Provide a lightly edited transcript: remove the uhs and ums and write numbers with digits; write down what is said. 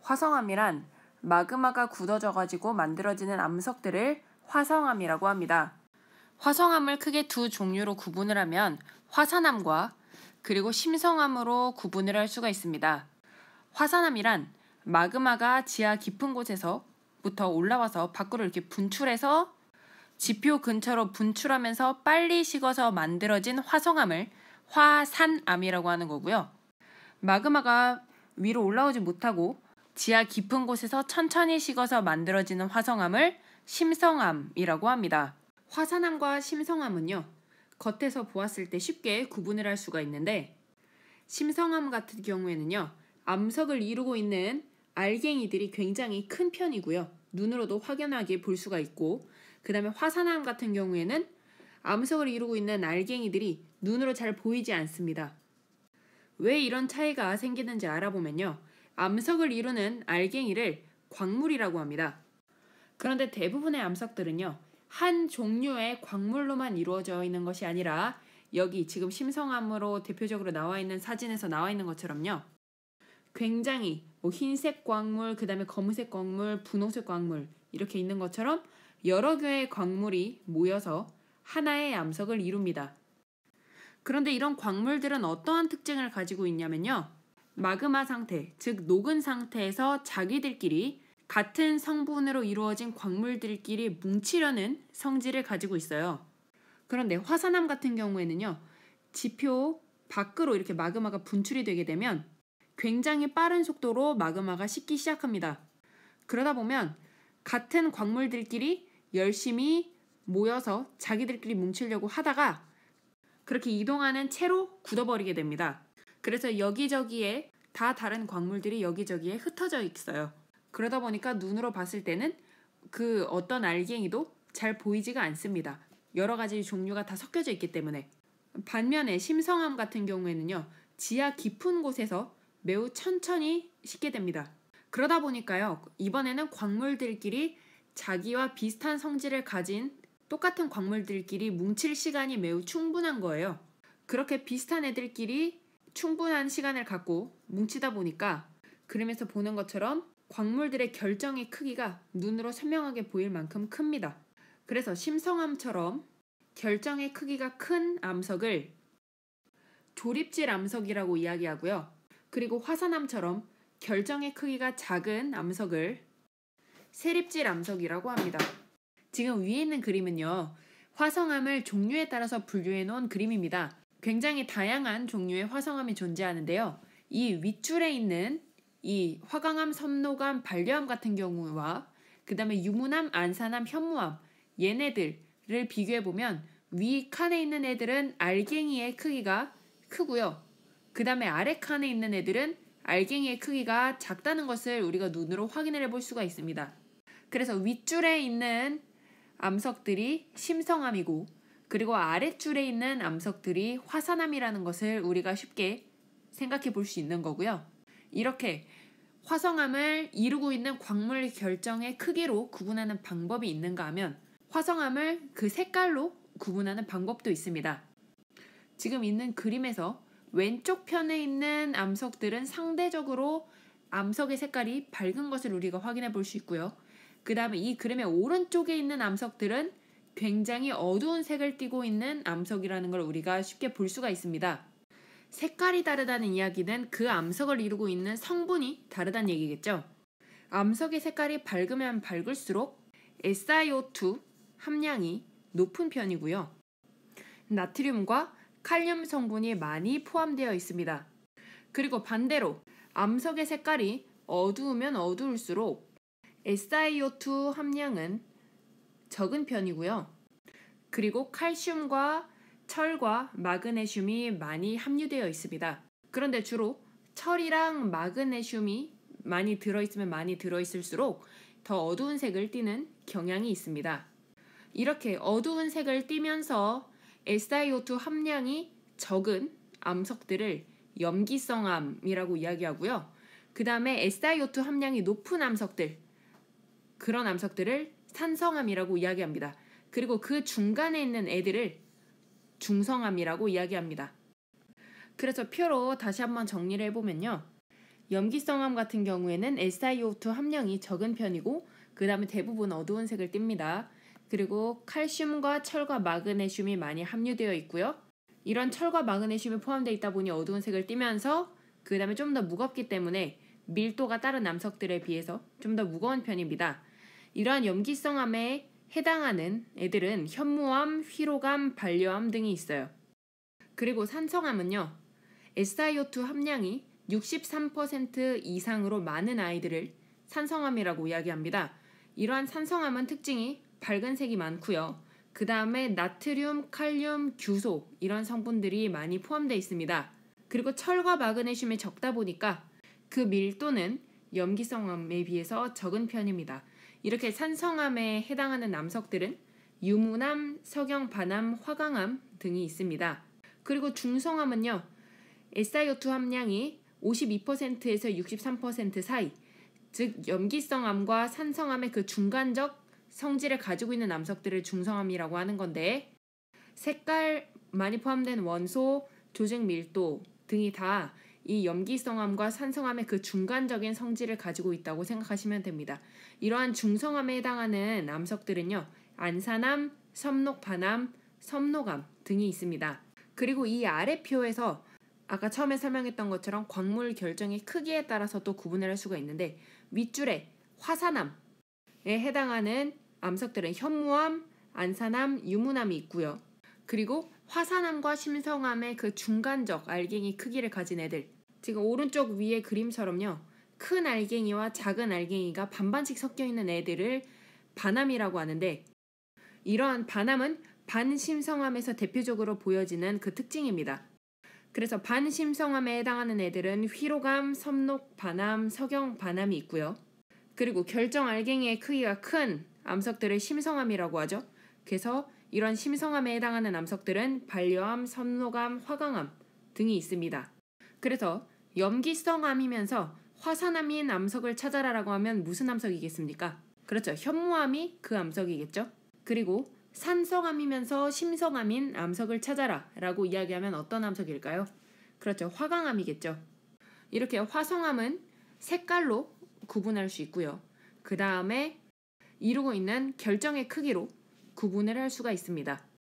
화성암이란 마그마가 굳어져가지고 만들어지는 암석들을 화성암이라고 합니다. 화성암을 크게 두 종류로 구분을 하면 화산암과 그리고 심성암으로 구분을 할 수가 있습니다. 화산암이란 마그마가 지하 깊은 곳에서부터 올라와서 밖으로 이렇게 분출해서 지표 근처로 분출하면서 빨리 식어서 만들어진 화성암을 화산암이라고 하는 거고요. 마그마가 위로 올라오지 못하고 지하 깊은 곳에서 천천히 식어서 만들어지는 화성암을 심성암이라고 합니다. 화산암과 심성암은요, 겉에서 보았을 때 쉽게 구분을 할 수가 있는데, 심성암 같은 경우에는요, 암석을 이루고 있는 알갱이들이 굉장히 큰 편이고요. 눈으로도 확연하게 볼 수가 있고, 그 다음에 화산암 같은 경우에는 암석을 이루고 있는 알갱이들이 눈으로 잘 보이지 않습니다. 왜 이런 차이가 생기는지 알아보면요, 암석을 이루는 알갱이를 광물이라고 합니다. 그런데 대부분의 암석들은요, 한 종류의 광물로만 이루어져 있는 것이 아니라 여기 지금 심성암으로 대표적으로 나와 있는 사진에서 나와 있는 것처럼요, 굉장히 흰색 광물, 그 다음에 검은색 광물, 분홍색 광물 이렇게 있는 것처럼 여러 개의 광물이 모여서 하나의 암석을 이룹니다. 그런데 이런 광물들은 어떠한 특징을 가지고 있냐면요, 마그마 상태, 즉 녹은 상태에서 자기들끼리 같은 성분으로 이루어진 광물들끼리 뭉치려는 성질을 가지고 있어요. 그런데 화산암 같은 경우에는요, 지표 밖으로 이렇게 마그마가 분출이 되게 되면 굉장히 빠른 속도로 마그마가 식기 시작합니다. 그러다 보면 같은 광물들끼리 열심히 모여서 자기들끼리 뭉치려고 하다가 그렇게 이동하는 채로 굳어버리게 됩니다. 그래서 여기저기에 다 다른 광물들이 여기저기에 흩어져 있어요. 그러다 보니까 눈으로 봤을 때는 그 어떤 알갱이도 잘 보이지가 않습니다. 여러 가지 종류가 다 섞여져 있기 때문에. 반면에 심성암 같은 경우에는요, 지하 깊은 곳에서 매우 천천히 식게 됩니다. 그러다 보니까요, 이번에는 광물들끼리 자기와 비슷한 성질을 가진 똑같은 광물들끼리 뭉칠 시간이 매우 충분한 거예요. 그렇게 비슷한 애들끼리 충분한 시간을 갖고 뭉치다 보니까 그림에서 보는 것처럼 광물들의 결정의 크기가 눈으로 선명하게 보일 만큼 큽니다. 그래서 심성암처럼 결정의 크기가 큰 암석을 조립질 암석이라고 이야기하고요. 그리고 화산암처럼 결정의 크기가 작은 암석을 세립질 암석이라고 합니다. 지금 위에 있는 그림은요, 화성암을 종류에 따라서 분류해 놓은 그림입니다. 굉장히 다양한 종류의 화성암이 존재하는데요. 이 윗줄에 있는 이 화강암, 섬노암, 반려암 같은 경우와 그 다음에 유문암, 안산암, 현무암 얘네들을 비교해보면 위 칸에 있는 애들은 알갱이의 크기가 크고요. 그 다음에 아래 칸에 있는 애들은 알갱이의 크기가 작다는 것을 우리가 눈으로 확인을 해볼 수가 있습니다. 그래서 윗줄에 있는 암석들이 심성암이고 그리고 아랫줄에 있는 암석들이 화산암이라는 것을 우리가 쉽게 생각해 볼 수 있는 거고요. 이렇게 화성암을 이루고 있는 광물 결정의 크기로 구분하는 방법이 있는가 하면 화성암을 그 색깔로 구분하는 방법도 있습니다. 지금 있는 그림에서 왼쪽 편에 있는 암석들은 상대적으로 암석의 색깔이 밝은 것을 우리가 확인해 볼 수 있고요. 그 다음에 이 그림의 오른쪽에 있는 암석들은 굉장히 어두운 색을 띠고 있는 암석이라는 걸 우리가 쉽게 볼 수가 있습니다. 색깔이 다르다는 이야기는 그 암석을 이루고 있는 성분이 다르다는 얘기겠죠. 암석의 색깔이 밝으면 밝을수록 SiO2 함량이 높은 편이고요. 나트륨과 칼륨 성분이 많이 포함되어 있습니다. 그리고 반대로 암석의 색깔이 어두우면 어두울수록 SiO2 함량은 적은 편이고요. 그리고 칼슘과 철과 마그네슘이 많이 함유되어 있습니다. 그런데 주로 철이랑 마그네슘이 많이 들어있으면 많이 들어있을수록 더 어두운 색을 띠는 경향이 있습니다. 이렇게 어두운 색을 띠면서 SiO2 함량이 적은 암석들을 염기성암이라고 이야기하고요. 그 다음에 SiO2 함량이 높은 암석들, 그런 암석들을 산성암이라고 이야기합니다. 그리고 그 중간에 있는 애들을 중성암이라고 이야기합니다. 그래서 표로 다시 한번 정리를 해보면요. 염기성암 같은 경우에는 SiO2 함량이 적은 편이고 그 다음에 대부분 어두운 색을 띱니다. 그리고 칼슘과 철과 마그네슘이 많이 함유되어 있고요. 이런 철과 마그네슘이 포함되어 있다 보니 어두운 색을 띠면서 그 다음에 좀 더 무겁기 때문에 밀도가 다른 암석들에 비해서 좀 더 무거운 편입니다. 이러한 염기성암에 해당하는 애들은 현무암, 휘로감, 반려암 등이 있어요. 그리고 산성암은요. SiO2 함량이 63% 이상으로 많은 아이들을 산성암이라고 이야기합니다. 이러한 산성암은 특징이 밝은 색이 많고요. 그 다음에 나트륨, 칼륨, 규소 이런 성분들이 많이 포함되어 있습니다. 그리고 철과 마그네슘이 적다 보니까 그 밀도는 염기성암에 비해서 적은 편입니다. 이렇게 산성암에 해당하는 암석들은 유문암, 석영반암, 화강암 등이 있습니다. 그리고 중성암은요. SiO2 함량이 52%에서 63% 사이, 즉 염기성암과 산성암의 그 중간적 성질을 가지고 있는 암석들을 중성암이라고 하는 건데 색깔 많이 포함된 원소, 조직 밀도 등이 다 이 염기성암과 산성암의 그 중간적인 성질을 가지고 있다고 생각하시면 됩니다. 이러한 중성암에 해당하는 암석들은요. 안산암, 섬록반암, 섬록암 등이 있습니다. 그리고 이 아래 표에서 아까 처음에 설명했던 것처럼 광물 결정의 크기에 따라서 또 구분을 할 수가 있는데 윗줄에 화산암에 해당하는 암석들은 현무암, 안산암, 유문암이 있고요. 그리고 화산암과 심성암의 그 중간적 알갱이 크기를 가진 애들, 지금 오른쪽 위에 그림처럼요. 큰 알갱이와 작은 알갱이가 반반씩 섞여 있는 애들을 반암이라고 하는데 이러한 반암은 반심성암에서 대표적으로 보여지는 그 특징입니다. 그래서 반심성암에 해당하는 애들은 휘로감, 섬록반암, 석영반암이 있고요. 그리고 결정 알갱이의 크기가 큰 암석들을 심성암이라고 하죠. 그래서 이런 심성암에 해당하는 암석들은 반려암, 섬록암, 화강암 등이 있습니다. 그래서 염기성암이면서 화산암인 암석을 찾아라라고 하면 무슨 암석이겠습니까? 그렇죠. 현무암이 그 암석이겠죠. 그리고 산성암이면서 심성암인 암석을 찾아라 라고 이야기하면 어떤 암석일까요? 그렇죠. 화강암이겠죠. 이렇게 화성암은 색깔로 구분할 수 있고요. 그 다음에 이루고 있는 결정의 크기로 구분을 할 수가 있습니다.